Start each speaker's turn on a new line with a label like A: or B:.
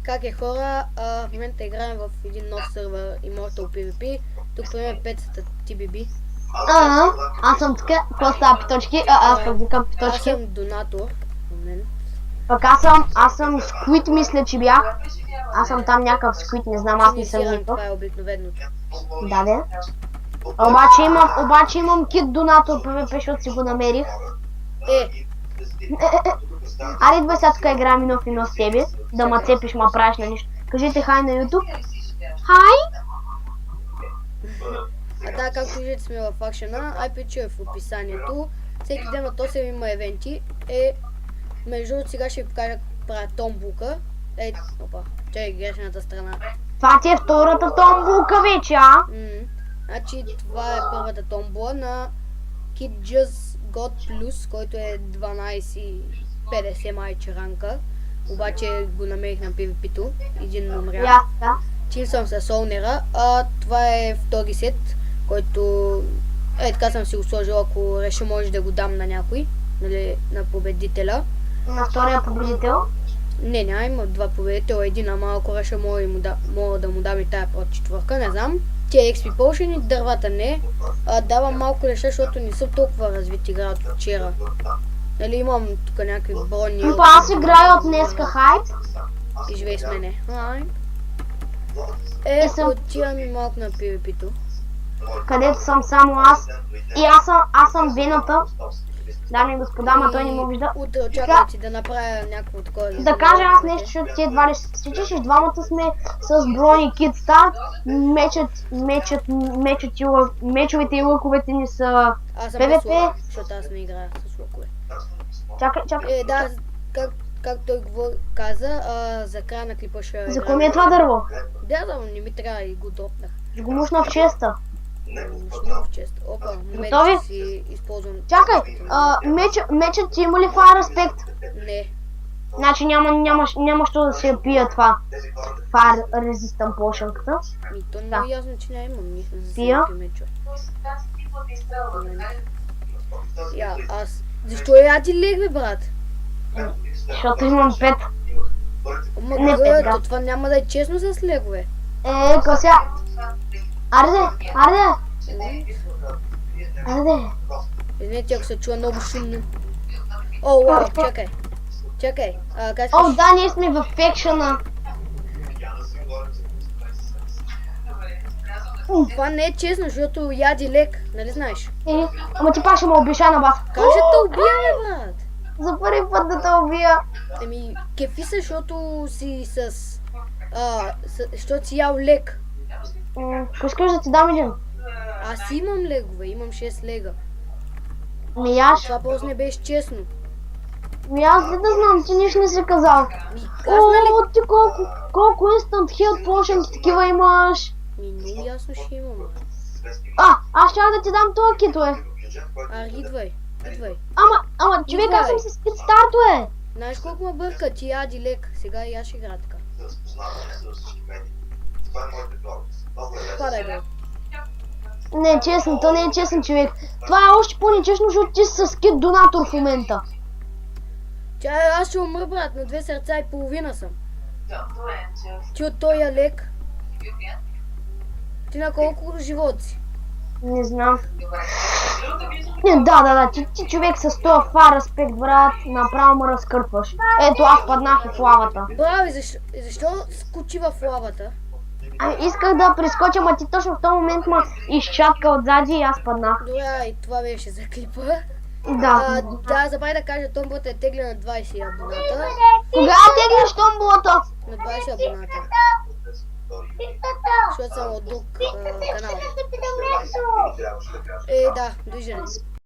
A: Как е хора, в момента играем в един нов сервер Immortal PvP. Тук приеме пецата TBB.
B: Аз съм така, какво става питочки? Аз съм викам питочки.
A: Аз съм донатор.
B: Пък аз съм Squid, мисля, че бях. Аз съм там някакъв Squid, не знам, аз не съм нито.
A: Това е обикновеното.
B: Да. Обаче имам кит донатор PvP, защото си го намерих. Аре, идвай сега тук играем едно в едно с тебе. Да ма цепиш, ма правиш на нищо. Кажете хай на YouTube. Хай!
A: Да, както виждате сме в акшена, IP е в описанието. Всеки ден от 8 има евенти. Между другото сега ще ви покажа как правя томбулка. Опа, чай грешната страна.
B: Това ти е втората томбулка вече, а?
A: Значи това е първата томбула на Kid Just God Plus, който е 12.50 майче ранка. Обаче го намерих на PvP-то, един умря. Тим съм с Олнера, това е втори сет, който така съм си го сложил, ако реша може да го дам на някой, нали, на победителя.
B: На втория победител?
A: Не, има два победителя, един, ама ако реша мога да му дам и тая прот четвърка, не знам. Тия XP Potion и дървата не. Давам малко неща, защото не съм толкова развит игра от вчера. Нали имам тук някакви брони.
B: Аз играя от днеска хайп.
A: И живей с мене. Отивам и малко на PvP-то.
B: Където съм само аз. И аз съм вената. Дами и господа, ма той не му вижда.
A: Утре очаквам ти да направя някакво такова.
B: Да кажа аз нещо, защото ти едва ли ще се сечеш. И двамата сме с брони кит старт. Мечовете и лъковете ни са PvP.
A: Защото аз не играя с лъкове.
B: Чакай.
A: Да, как той каза, за края на клипа ще...
B: За кой ми е това дърво?
A: Да, не ми трябва и го дропнах.
B: Ще го мушна в честа.
A: Опа,
B: готови?
A: Си използвам...
B: Чакай, мечът ти има ли Fire Respect?
A: Не.
B: Значи няма що да се пия това Fire Resistant Potion-ката.
A: То не е ясно, че не имам нищо за
B: пия.
A: Мечо. Защо я ти легве, брат?
B: Защото имам 5.
A: Не 5, да. Това няма да е честно с легове.
B: Кося. Арде.
A: Извинете, ако се чува много шумно. Вау, чакай.
B: Да, ние сме в фекшена.
A: Това не е честно, защото яди лек, нали знаеш?
B: Ама ти пак ще ме убиша на бас.
A: Как ще те убия, брат?
B: За първи път да те убия.
A: Кефи се, защото си защото си ял лек.
B: Искаш да ти дам един?
A: Аз имам легове, имам 6 лега. Това просто не беше честно.
B: Аз ли да знам, ти нищо не си казал. Ти колко instant health potion такива имаш?
A: Много ясно ще имам.
B: Аз ще да ти дам това китове.
A: Идвай.
B: Ама, човек, аз съм с кит стартове.
A: Знаеш колко ме бърка, ти яди лек. Сега и аз ще игра така. Падай, бе.
B: Не е честно, то не е честен човек. Това е още по-нечестно, защото ти си с кит донатор в момента.
A: Аз ще умра, брат, на 2 сърца и половина съм. Ти от този лек. Ти на колко живот си?
B: Не знам. Да, ти човек с този Fire Respect, брат, направо ме разкърпваш. Ето, аз паднах и в лавата.
A: Браво, защо скочи в лавата?
B: Исках да прескоча, ама ти точно в този момент ме изчатка отзади и аз паднах.
A: Добре, и това беше за клипа.
B: Да,
A: забравя да кажа, томбулата е тегля на 20 абоната.
B: Кога теглиш томбулата?
A: На 20 абоната. Защото съм от друг канал. Да, довиждане.